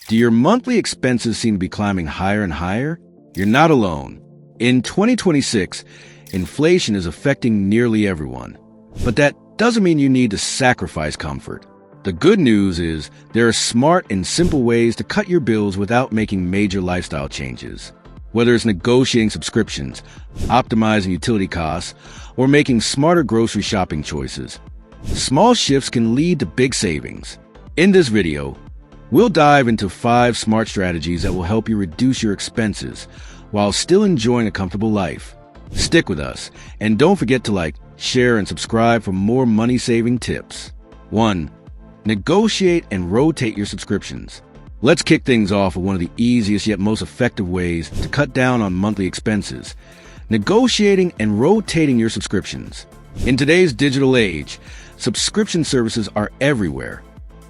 Do your monthly expenses seem to be climbing higher and higher? You're not alone. In 2026, inflation is affecting nearly everyone. But that doesn't mean you need to sacrifice comfort. The good news is there are smart and simple ways to cut your bills without making major lifestyle changes. Whether it's negotiating subscriptions, optimizing utility costs, or making smarter grocery shopping choices, small shifts can lead to big savings. In this video, we'll dive into 5 smart strategies that will help you reduce your expenses while still enjoying a comfortable life. Stick with us, and don't forget to like, share, and subscribe for more money-saving tips. 1. Negotiate and rotate your subscriptions. Let's kick things off with one of the easiest yet most effective ways to cut down on monthly expenses: negotiating and rotating your subscriptions. In today's digital age, subscription services are everywhere.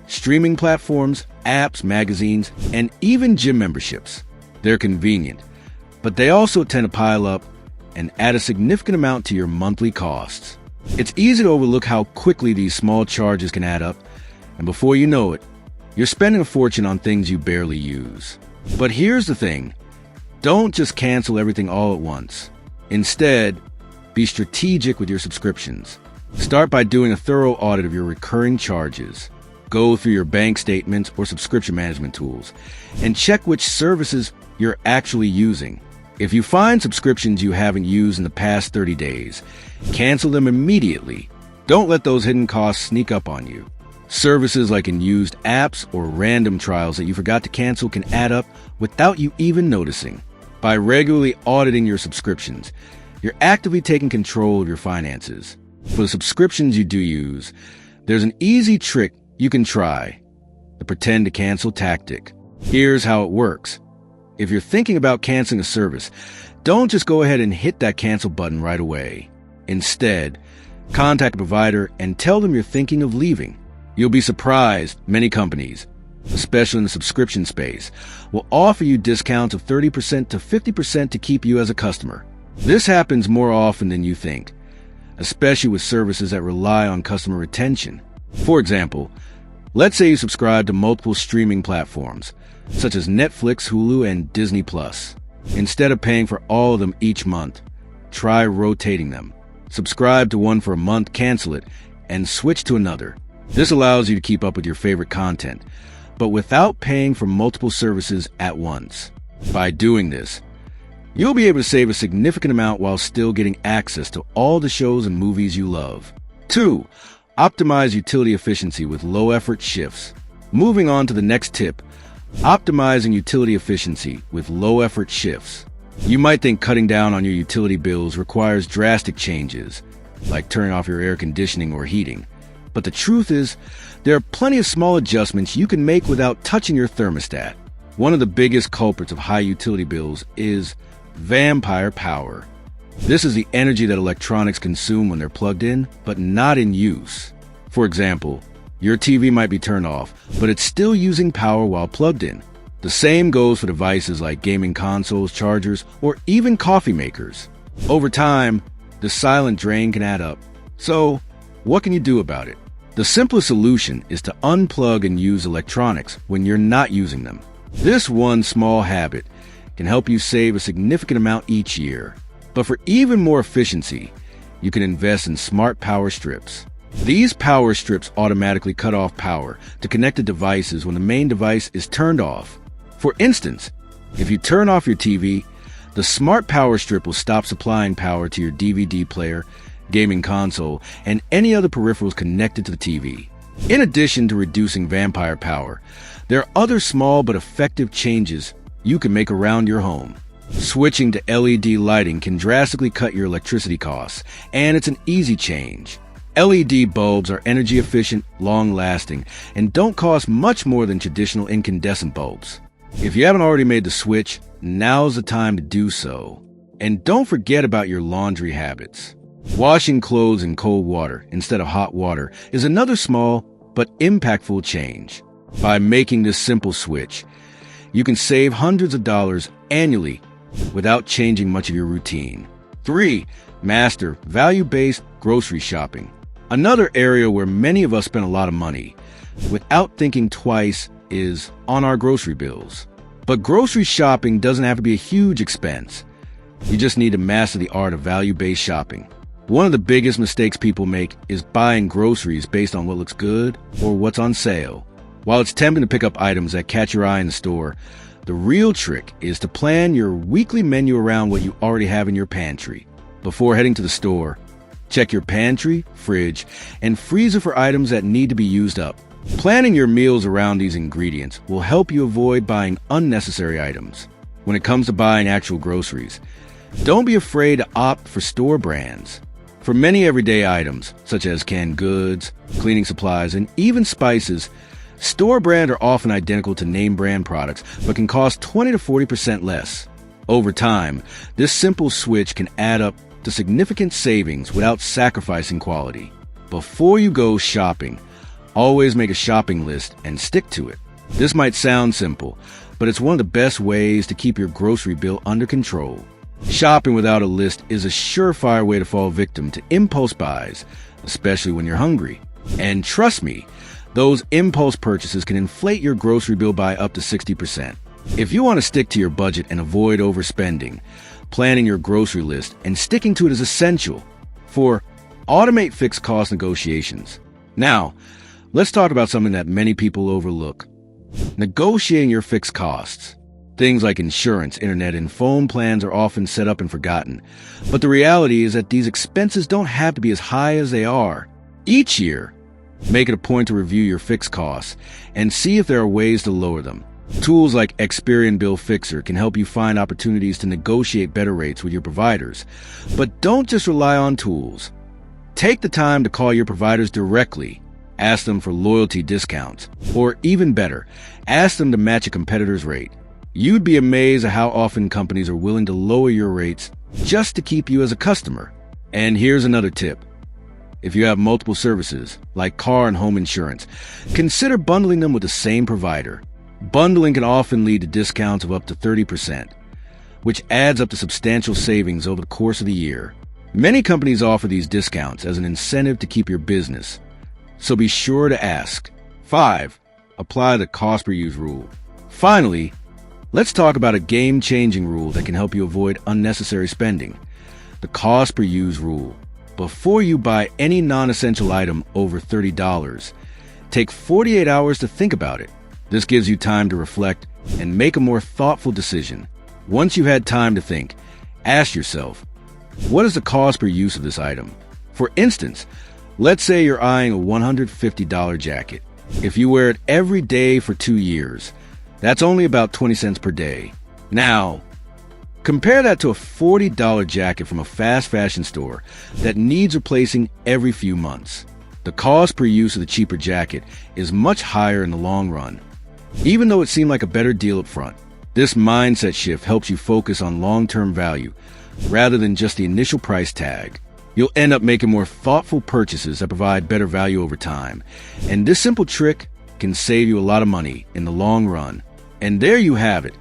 Streaming platforms, apps, magazines, and even gym memberships. They're convenient, but they also tend to pile up and add a significant amount to your monthly costs. It's easy to overlook how quickly these small charges can add up, and before you know it, you're spending a fortune on things you barely use. But here's the thing: don't just cancel everything all at once. Instead, be strategic with your subscriptions. Start by doing a thorough audit of your recurring charges. Go through your bank statements or subscription management tools and check which services you're actually using. If you find subscriptions you haven't used in the past 30 days, cancel them immediately. Don't let those hidden costs sneak up on you. Services like unused apps or random trials that you forgot to cancel can add up without you even noticing. By regularly auditing your subscriptions, you're actively taking control of your finances. For the subscriptions you do use, there's an easy trick you can try: the pretend to cancel tactic. Here's how it works. If you're thinking about canceling a service, don't just go ahead and hit that cancel button right away. Instead, contact a provider and tell them you're thinking of leaving. You'll be surprised many companies, especially in the subscription space, will offer you discounts of 30% to 50% to keep you as a customer. This happens more often than you think, especially with services that rely on customer retention. For example, let's say you subscribe to multiple streaming platforms, such as Netflix, Hulu, and Disney+. Instead of paying for all of them each month, try rotating them. Subscribe to one for a month, cancel it, and switch to another. This allows you to keep up with your favorite content, but without paying for multiple services at once. By doing this, you'll be able to save a significant amount while still getting access to all the shows and movies you love. 2. Optimize utility efficiency with low-effort shifts. Moving on to the next tip: optimizing utility efficiency with low-effort shifts. You might think cutting down on your utility bills requires drastic changes, like turning off your air conditioning or heating. But the truth is, there are plenty of small adjustments you can make without touching your thermostat. One of the biggest culprits of high utility bills is vampire power. This is the energy that electronics consume when they're plugged in, but not in use. For example, your TV might be turned off, but it's still using power while plugged in. The same goes for devices like gaming consoles, chargers, or even coffee makers. Over time, the silent drain can add up. So, what can you do about it? The simplest solution is to unplug and use electronics when you're not using them. This one small habit can help you save a significant amount each year. But for even more efficiency, you can invest in smart power strips. These power strips automatically cut off power to connected devices when the main device is turned off. For instance, if you turn off your TV, the smart power strip will stop supplying power to your DVD player, gaming console, and any other peripherals connected to the TV. In addition to reducing vampire power, there are other small but effective changes you can make around your home. Switching to LED lighting can drastically cut your electricity costs, and it's an easy change. LED bulbs are energy efficient, long-lasting, and don't cost much more than traditional incandescent bulbs. If you haven't already made the switch, now's the time to do so. And don't forget about your laundry habits. Washing clothes in cold water instead of hot water is another small but impactful change. By making this simple switch, you can save hundreds of dollars annually without changing much of your routine. 3. Master value-based grocery shopping. Another area where many of us spend a lot of money without thinking twice is on our grocery bills. But grocery shopping doesn't have to be a huge expense. You just need to master the art of value-based shopping. One of the biggest mistakes people make is buying groceries based on what looks good or what's on sale. While it's tempting to pick up items that catch your eye in the store, the real trick is to plan your weekly menu around what you already have in your pantry. Before heading to the store, check your pantry, fridge, and freezer for items that need to be used up. Planning your meals around these ingredients will help you avoid buying unnecessary items. When it comes to buying actual groceries, don't be afraid to opt for store brands. For many everyday items, such as canned goods, cleaning supplies, and even spices, store brand are often identical to name brand products, but can cost 20 to 40% less. Over time, this simple switch can add up to significant savings without sacrificing quality. Before you go shopping, always make a shopping list and stick to it. This might sound simple, but it's one of the best ways to keep your grocery bill under control. Shopping without a list is a surefire way to fall victim to impulse buys, especially when you're hungry. And trust me, those impulse purchases can inflate your grocery bill by up to 60%. If you want to stick to your budget and avoid overspending, planning your grocery list and sticking to it is essential. Automate fixed cost negotiations. Now, let's talk about something that many people overlook. Negotiating your fixed costs. Things like insurance, internet, and phone plans are often set up and forgotten. But the reality is that these expenses don't have to be as high as they are. Each year, make it a point to review your fixed costs and see if there are ways to lower them. Tools like Experian Bill Fixer can help you find opportunities to negotiate better rates with your providers. But don't just rely on tools. Take the time to call your providers directly. Ask them for loyalty discounts. Or even better, ask them to match a competitor's rate. You'd be amazed at how often companies are willing to lower your rates just to keep you as a customer. And here's another tip. If you have multiple services, like car and home insurance, consider bundling them with the same provider. Bundling can often lead to discounts of up to 30%, which adds up to substantial savings over the course of the year. Many companies offer these discounts as an incentive to keep your business, so be sure to ask. 5. Apply the cost per use rule. Finally, let's talk about a game-changing rule that can help you avoid unnecessary spending. The cost per use rule. Before you buy any non-essential item over $30, take 48 hours to think about it. This gives you time to reflect and make a more thoughtful decision. Once you've had time to think, ask yourself, what is the cost per use of this item? For instance, let's say you're eyeing a $150 jacket. If you wear it every day for 2 years, that's only about 20 cents per day. Now, compare that to a $40 jacket from a fast fashion store that needs replacing every few months. The cost per use of the cheaper jacket is much higher in the long run, even though it seemed like a better deal up front. This mindset shift helps you focus on long-term value rather than just the initial price tag. You'll end up making more thoughtful purchases that provide better value over time. And this simple trick can save you a lot of money in the long run. And there you have it.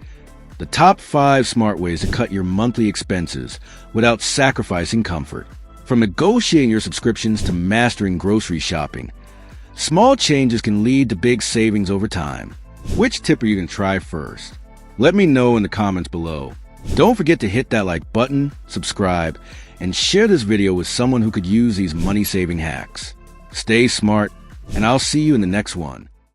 The top 5 smart ways to cut your monthly expenses without sacrificing comfort. From negotiating your subscriptions to mastering grocery shopping, small changes can lead to big savings over time. Which tip are you going to try first? Let me know in the comments below. Don't forget to hit that like button, subscribe, and share this video with someone who could use these money-saving hacks. Stay smart, and I'll see you in the next one.